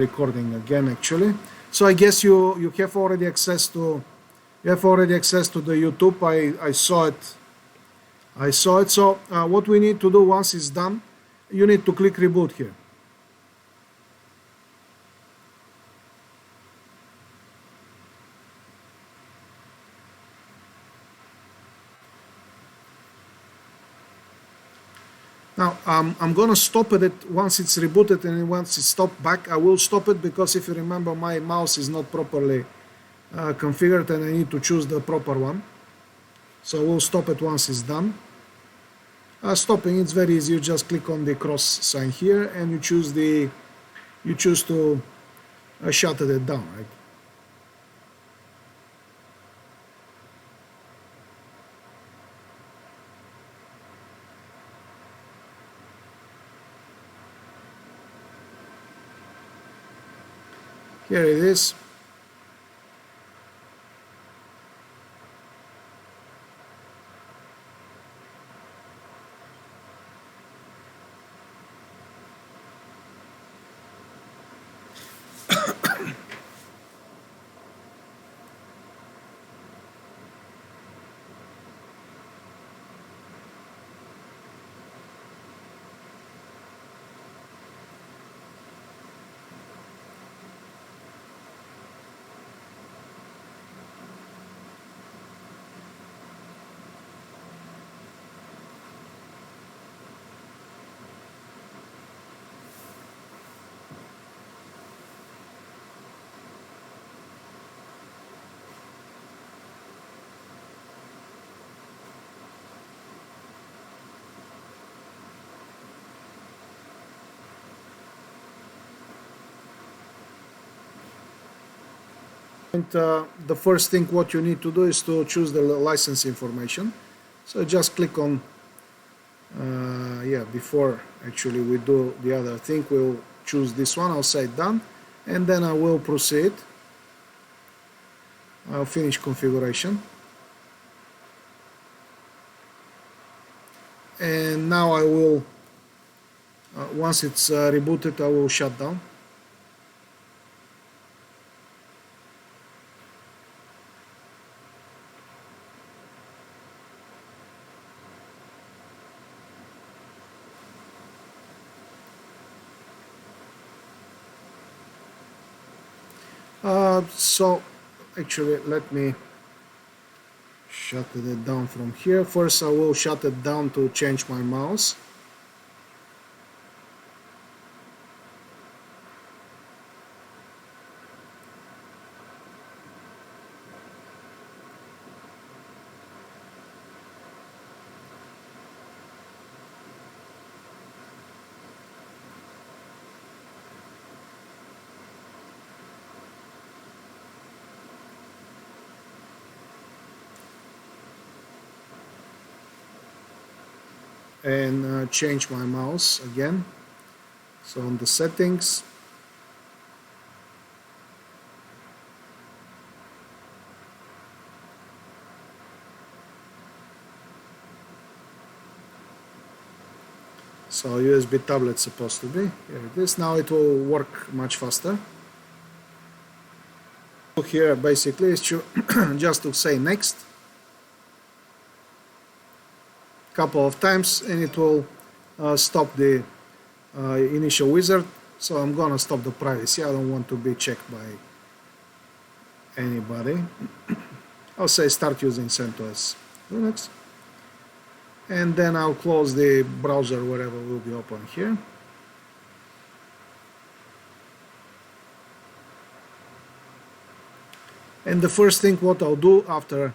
recording again actually. So I guess you have already access to the YouTube. I saw it. So what we need to do once it's done, you need to click reboot here. Now I'm gonna stop it once it's rebooted, and once it's stopped back, I will stop it, because if you remember, my mouse is not properly configured and I need to choose the proper one. So we'll stop it once it's done. Stopping, it's very easy. You just click on the cross sign here and you choose to shut it down, right? Here it is. And the first thing what you need to do is to choose the license information. So just click on, before actually we do the other thing, we'll choose this one. I'll say done, and then I will proceed. I'll finish configuration. And now I will, once it's rebooted, I will shut down. So actually, let me shut it down from here. First, I will shut it down to change my mouse. And change my mouse again. So on the settings, so USB tablet supposed to be, here it is. Now it will work much faster. Here basically is just to say next couple of times, and it will stop the initial wizard. So I'm gonna stop the privacy. I don't want to be checked by anybody. I'll say start using CentOS Linux, and then I'll close the browser wherever will be open here. And the first thing what I'll do after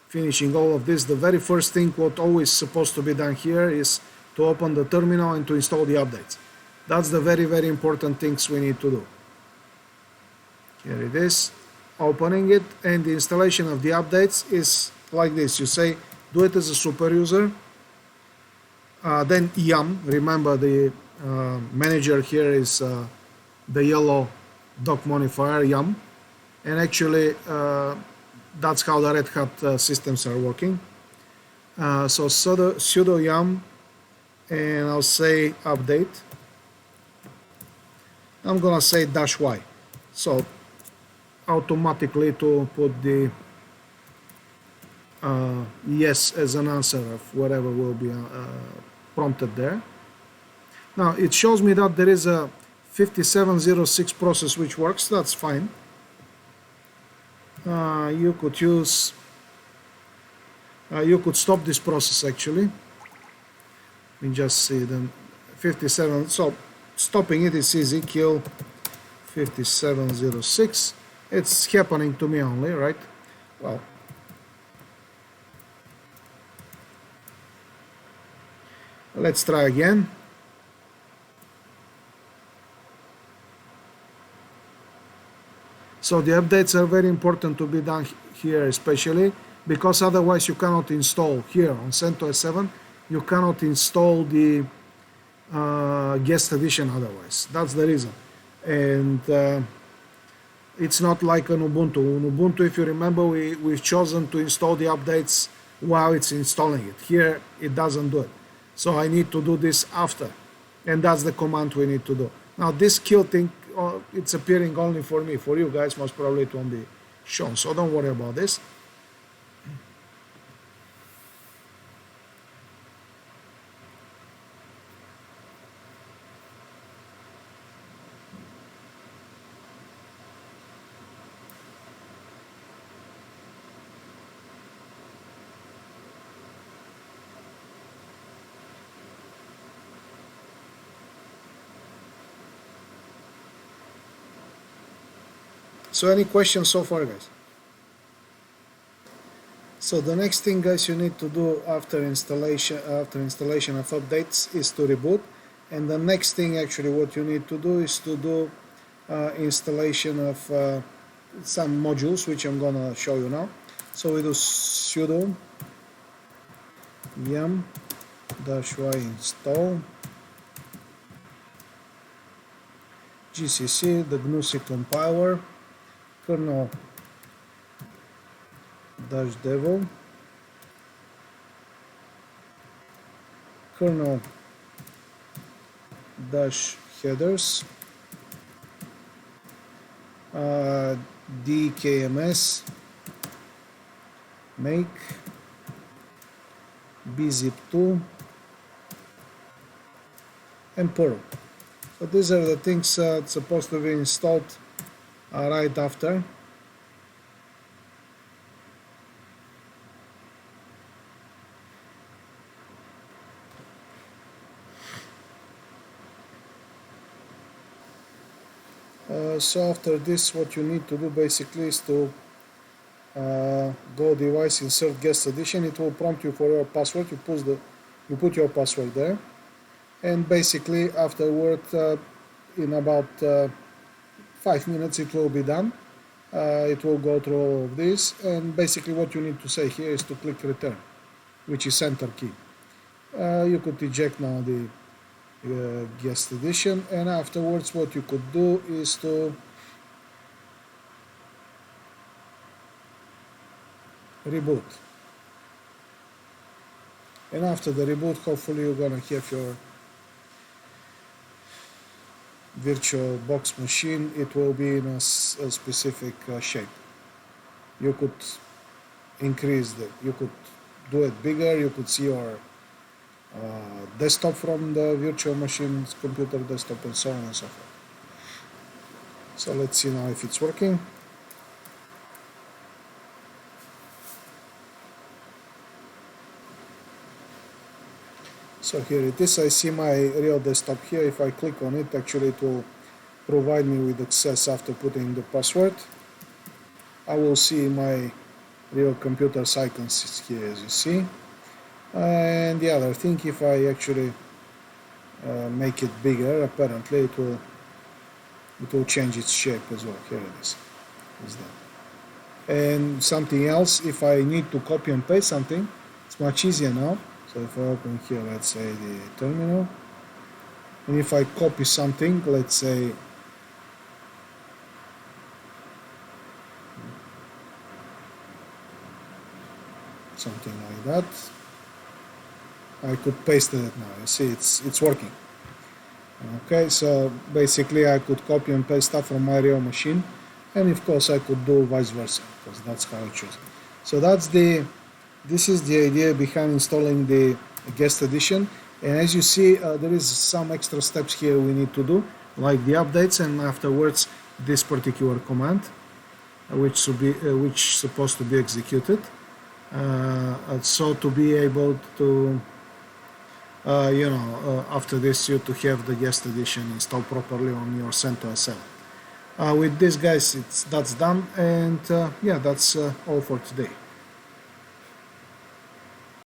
finishing all of this, the very first thing what always supposed to be done here is to open the terminal and to install the updates. That's the very, very important things we need to do. Here it is, opening it, and the installation of the updates is like this. You say do it as a super user, then yum. Remember the manager here is the yellow dock modifier yum, and actually that's how the Red Hat systems are working. So sudo yum, and I'll say update. I'm gonna say -y. So automatically to put the yes as an answer of whatever will be prompted there. Now it shows me that there is a 5706 process which works. That's fine. You could use you could stop this process actually. We just see then 57. So stopping it is easy. Kill 5706. It's happening to me only, right? Well, let's try again. So the updates are very important to be done here, especially because otherwise you cannot install here on CentOS 7. You cannot install the guest edition otherwise. That's the reason. And it's not like an Ubuntu. On Ubuntu, if you remember, we've chosen to install the updates while it's installing it. Here, it doesn't do it. So I need to do this after. And that's the command we need to do. Now, this kill thing, it's appearing only for me. For you guys, most probably it won't be shown. So don't worry about this. So any questions so far, guys? So the next thing, guys, you need to do after installation of updates is to reboot. And the next thing, actually, what you need to do is to do installation of some modules, which I'm gonna show you now. So we do sudo yum -y install gcc, the GNU-C compiler, kernel -devel, kernel -headers, dkms, make, bzip2, and perl. So these are the things that's supposed to be installed right after. So after this, what you need to do basically is to go device, insert guest edition. It will prompt you for your password. You put your password there, and basically afterward, in about 5 minutes, it will be done. It will go through all of this, and basically what you need to say here is to click return, which is enter key. You could eject now the guest edition, and afterwards what you could do is to reboot. And after the reboot, hopefully you're gonna have your virtual box machine. It will be in a specific shape. You could increase you could do it bigger. You could see your desktop from the virtual machine's computer desktop, and so on and so forth. So let's see now if it's working. So here it is. I see my real desktop here. If I click on it, actually it will provide me with access after putting the password. I will see my real computer's icons here, as you see. And the other thing, if I actually make it bigger, apparently it will change its shape as well. Here it is. It's done. And something else, if I need to copy and paste something, it's much easier now. So if I open here, let's say the terminal, and if I copy something, let's say something like that, I could paste it now. You see, it's working. Okay, so basically I could copy and paste stuff from my real machine, and of course I could do vice versa, because that's how I choose. So this is the idea behind installing the guest edition. And as you see, there is some extra steps here we need to do, like the updates, and afterwards this particular command, which supposed to be executed. So to be able to after this, you to have the guest edition installed properly on your CentOS 7. With this, guys, that's done, and yeah, that's all for today.